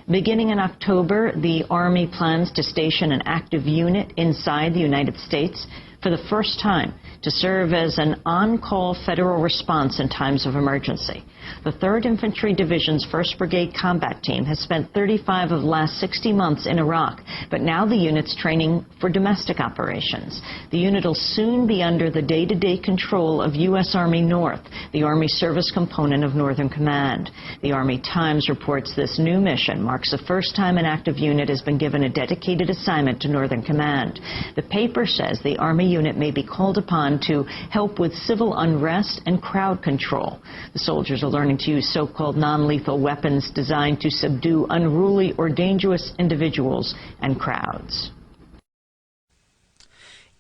Beginning in October, the Army plans to station an active unit inside the United States for the first time to serve as an on-call federal response in times of emergency. The 3rd Infantry Division's 1st Brigade Combat Team has spent 35 of the last 60 months in Iraq, but now the unit's training for domestic operations. The unit will soon be under the day-to-day control of U.S. Army North, the Army service component of Northern Command. The Army Times reports this new mission marks the first time an active unit has been given a dedicated assignment to Northern Command. The paper says the Army unit may be called upon to help with civil unrest and crowd control. The soldiers are learning to use so-called non-lethal weapons designed to subdue unruly or dangerous individuals and crowds.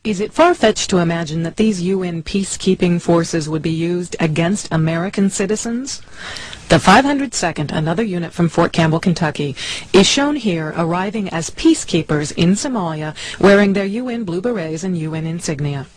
Is it far-fetched to imagine that these UN peacekeeping forces would be used against American citizens? The 502nd, another unit from Fort Campbell, Kentucky, is shown here arriving as peacekeepers in Somalia, wearing their UN blue berets and UN insignia.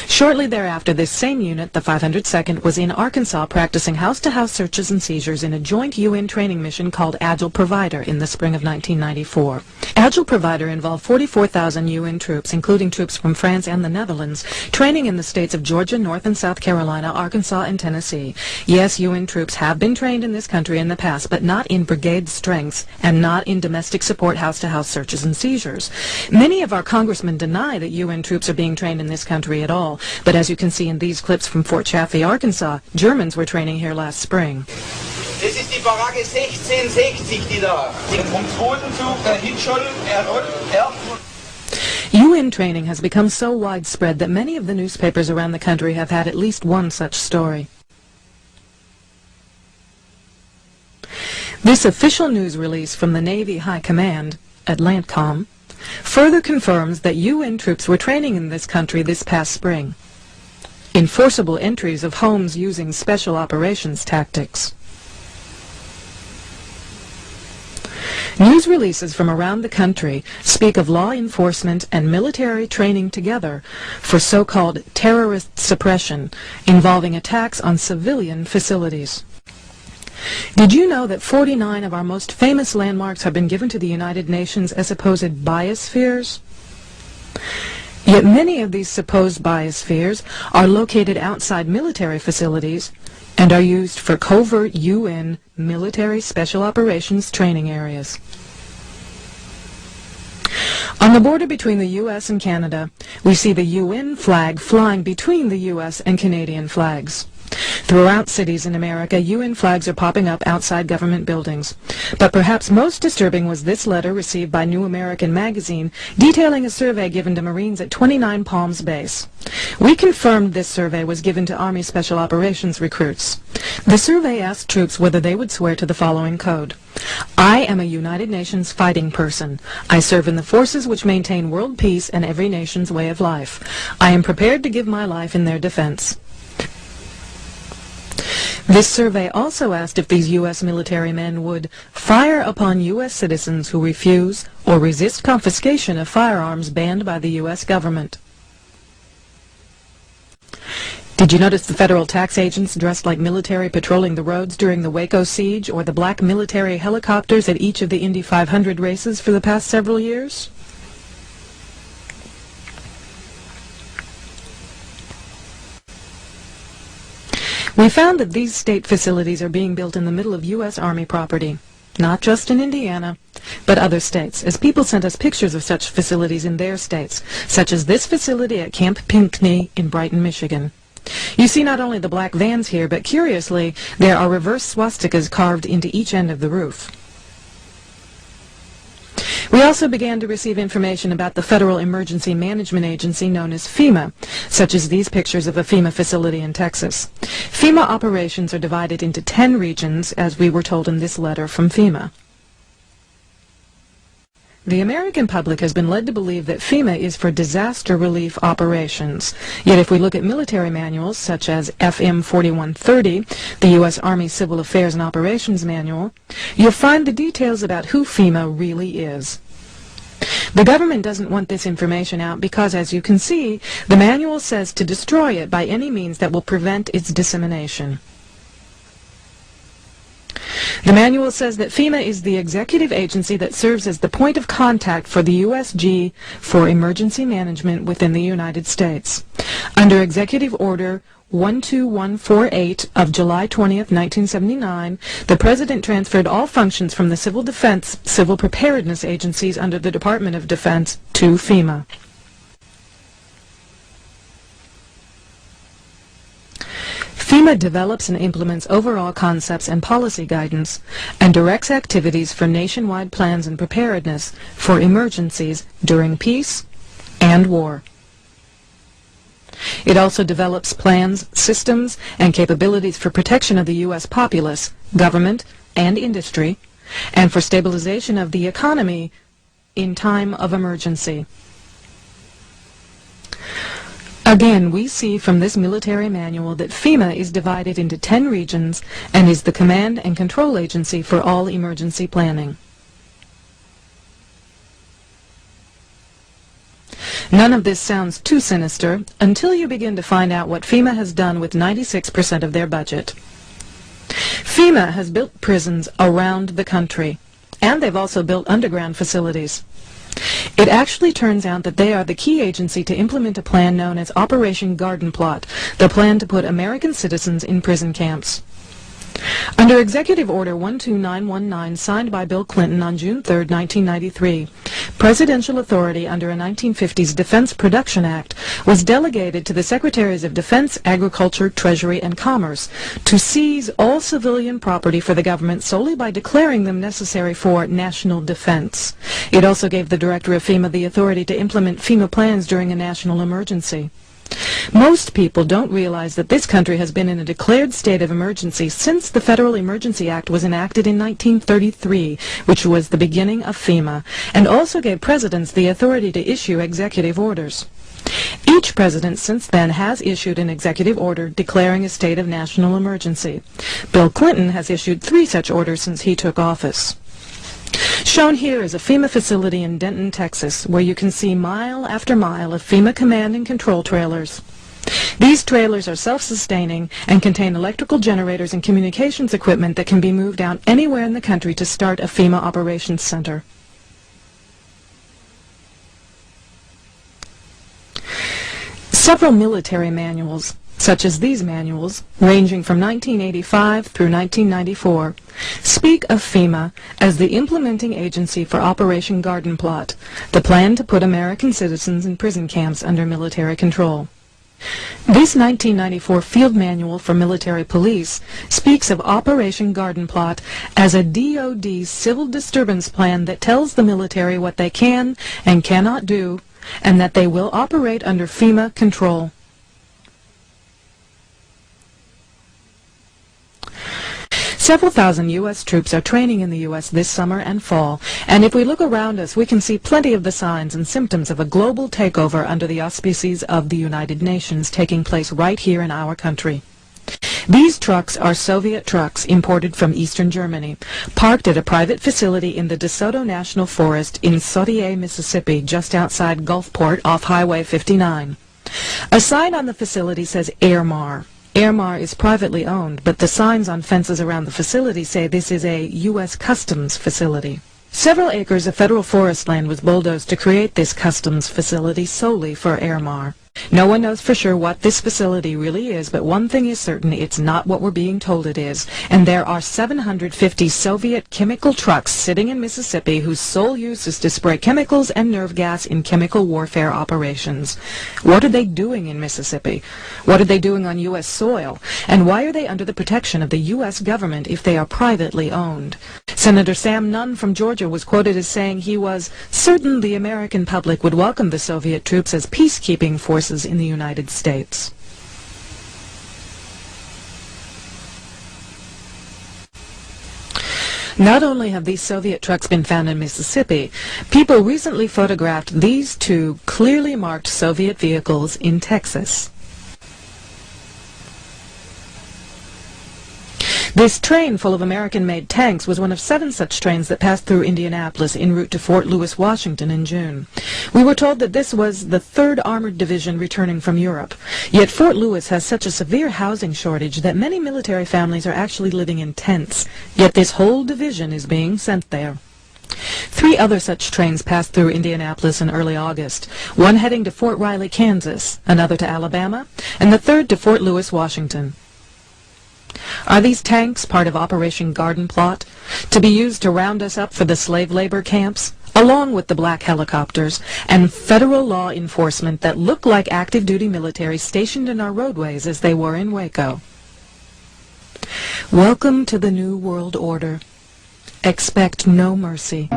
Shortly thereafter, this same unit, the 502nd, was in Arkansas practicing house-to-house searches and seizures in a joint UN training mission called Agile Provider in the spring of 1994. Agile Provider involved 44,000 UN troops, including troops from France and the Netherlands, training in the states of Georgia, North and South Carolina, Arkansas, and Tennessee. Yes, UN troops have been trained in this country in the past, but not in brigade strengths and not in domestic support house-to-house searches and seizures. Many of our congressmen deny that UN troops are being trained in this country at all, but as you can see in these clips from Fort Chaffee, Arkansas, Germans were training here last spring. Das ist die Baracke 1660, die da vom zweiten Zug dahin schon UN training has become so widespread that many of the newspapers around the country have had at least one such story. This official news release from the Navy High Command, Atlantcom, further confirms that UN troops were training in this country this past spring in forcible entries of homes using special operations tactics. News releases from around the country speak of law enforcement and military training together for so-called terrorist suppression involving attacks on civilian facilities. Did you know that 49 of our most famous landmarks have been given to the United Nations as supposed biospheres? Yet many of these supposed biospheres are located outside military facilities and are used for covert UN military special operations training areas. On the border between the U.S. and Canada, we see the UN flag flying between the U.S. and Canadian flags. Throughout cities in America, UN flags are popping up outside government buildings. But perhaps most disturbing was this letter received by New American Magazine detailing a survey given to Marines at 29 Palms Base. We confirmed this survey was given to Army Special Operations recruits. The survey asked troops whether they would swear to the following code. I am a United Nations fighting person. I serve in the forces which maintain world peace and every nation's way of life. I am prepared to give my life in their defense. This survey also asked if these U.S. military men would fire upon U.S. citizens who refuse or resist confiscation of firearms banned by the U.S. government. Did you notice the federal tax agents dressed like military patrolling the roads during the Waco siege, or the black military helicopters at each of the Indy 500 races for the past several years? We found that these state facilities are being built in the middle of U.S. Army property, not just in Indiana, but other states, as people sent us pictures of such facilities in their states, such as this facility at Camp Pinckney in Brighton, Michigan. You see not only the black vans here, but curiously, there are reverse swastikas carved into each end of the roof. We also began to receive information about the Federal Emergency Management Agency known as FEMA, such as these pictures of a FEMA facility in Texas. FEMA operations are divided into 10 regions, as we were told in this letter from FEMA. The American public has been led to believe that FEMA is for disaster relief operations. Yet if we look at military manuals such as FM 4130, the U.S. Army Civil Affairs and Operations Manual, you'll find the details about who FEMA really is. The government doesn't want this information out because, as you can see, the manual says to destroy it by any means that will prevent its dissemination. The manual says that FEMA is the executive agency that serves as the point of contact for the USG for emergency management within the United States. Under Executive Order 12148 of July 20th, 1979, the President transferred all functions from the Civil Defense, Civil Preparedness agencies under the Department of Defense to FEMA. FEMA develops and implements overall concepts and policy guidance and directs activities for nationwide plans and preparedness for emergencies during peace and war. It also develops plans, systems, and capabilities for protection of the U.S. populace, government, and industry, and for stabilization of the economy in time of emergency. Again, we see from this military manual that FEMA is divided into 10 regions and is the command and control agency for all emergency planning. None of this sounds too sinister until you begin to find out what FEMA has done with 96% of their budget. FEMA has built prisons around the country, and they've also built underground facilities. It actually turns out that they are the key agency to implement a plan known as Operation Garden Plot, the plan to put American citizens in prison camps. Under Executive Order 12919, signed by Bill Clinton on June 3, 1993, presidential authority under a 1950s Defense Production Act was delegated to the Secretaries of Defense, Agriculture, Treasury, and Commerce to seize all civilian property for the government solely by declaring them necessary for national defense. It also gave the Director of FEMA the authority to implement FEMA plans during a national emergency. Most people don't realize that this country has been in a declared state of emergency since the Federal Emergency Act was enacted in 1933, which was the beginning of FEMA, and also gave presidents the authority to issue executive orders. Each president since then has issued an executive order declaring a state of national emergency. Bill Clinton has issued 3 such orders since he took office. Shown here is a FEMA facility in Denton, Texas, where you can see mile after mile of FEMA command and control trailers. These trailers are self-sustaining and contain electrical generators and communications equipment that can be moved out anywhere in the country to start a FEMA operations center. Several military manuals, such as these manuals, ranging from 1985 through 1994, speak of FEMA as the implementing agency for Operation Garden Plot, the plan to put American citizens in prison camps under military control. This 1994 Field Manual for Military Police speaks of Operation Garden Plot as a DoD civil disturbance plan that tells the military what they can and cannot do, and that they will operate under FEMA control. Several thousand U.S. troops are training in the U.S. this summer and fall, and if we look around us, we can see plenty of the signs and symptoms of a global takeover under the auspices of the United Nations taking place right here in our country. These trucks are Soviet trucks imported from eastern Germany, parked at a private facility in the DeSoto National Forest in Sautier, Mississippi, just outside Gulfport off Highway 59. A sign on the facility says Airmar. Airmar is privately owned, but the signs on fences around the facility say this is a U.S. Customs facility. Several acres of federal forest land was bulldozed to create this customs facility solely for Airmar. No one knows for sure what this facility really is, but one thing is certain, it's not what we're being told it is. And there are 750 Soviet chemical trucks sitting in Mississippi whose sole use is to spray chemicals and nerve gas in chemical warfare operations. What are they doing in Mississippi? What are they doing on U.S. soil? And why are they under the protection of the U.S. government if they are privately owned? Senator Sam Nunn from Georgia was quoted as saying he was certain the American public would welcome the Soviet troops as peacekeeping forces in the United States. Not only have these Soviet trucks been found in Mississippi, people recently photographed these 2 clearly marked Soviet vehicles in Texas. This train full of American-made tanks was one of 7 such trains that passed through Indianapolis en route to Fort Lewis, Washington in June. We were told that this was the 3rd Armored Division returning from Europe. Yet Fort Lewis has such a severe housing shortage that many military families are actually living in tents. Yet this whole division is being sent there. 3 other such trains passed through Indianapolis in early August, one heading to Fort Riley, Kansas, another to Alabama, and the third to Fort Lewis, Washington. Are these tanks part of Operation Garden Plot, to be used to round us up for the slave labor camps, along with the black helicopters and federal law enforcement that look like active-duty military stationed in our roadways as they were in Waco? Welcome to the New World Order. Expect no mercy.